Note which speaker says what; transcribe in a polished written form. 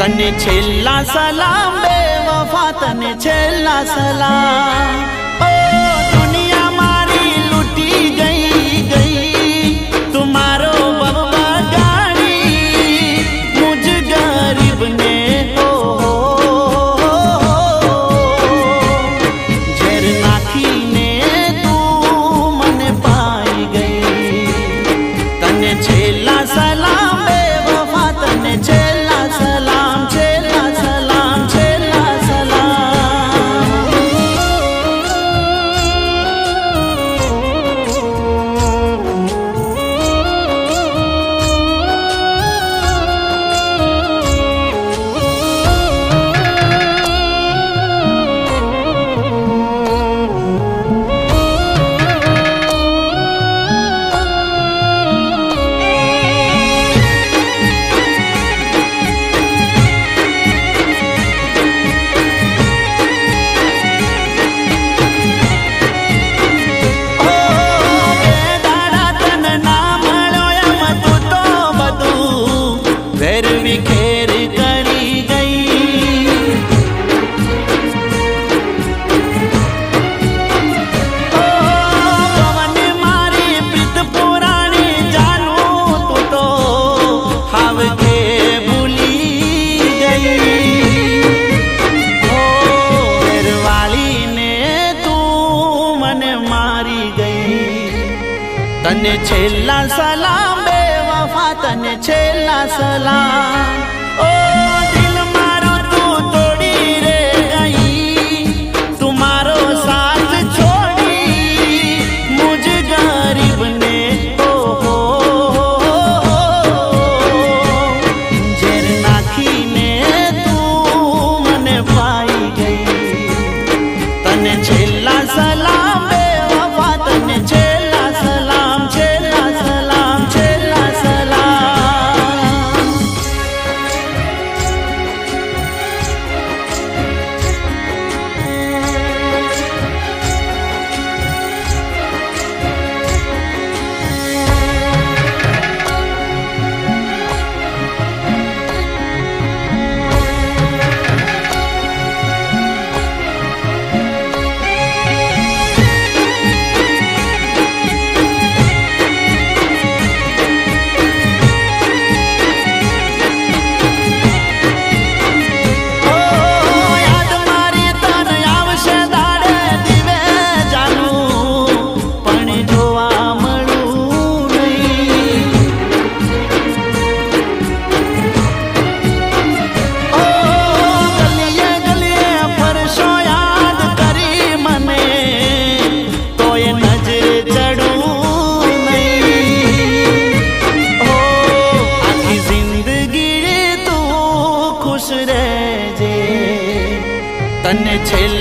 Speaker 1: तने छेल्ला सलाम बेवफा तने छेल्ला सलाम। ओ दुनिया मारी लूटी गई तुम्हारो बब्बा गाड़ी मुझ गरीब ने झेर नाखी ने तू मने पाई गई। तने छेल्ला सलाम बेवफा तने छेल्ला सलाम छेल्ला सलाम छेल्ला खेर करी गई। ओ पवन मारी प्रीत पुरानी जानू तू तो हाव के भूली गई। ओ घरवाली ने तू मने मारी गई। तने छेल्ला सलाम बेवफा तने छेल्ला सलाम। ओ दिल मारो तू तोड़ी रे गई तुम्हारो साथ छोड़ी मुझ गरीब ने झेर नाखी ने तू मने पाई गई। तने छेल्ला सलाम बेवफा तने छेल्ला सलाम छेल्ला सलाम छेल्ला सलाम। तने छेल्ला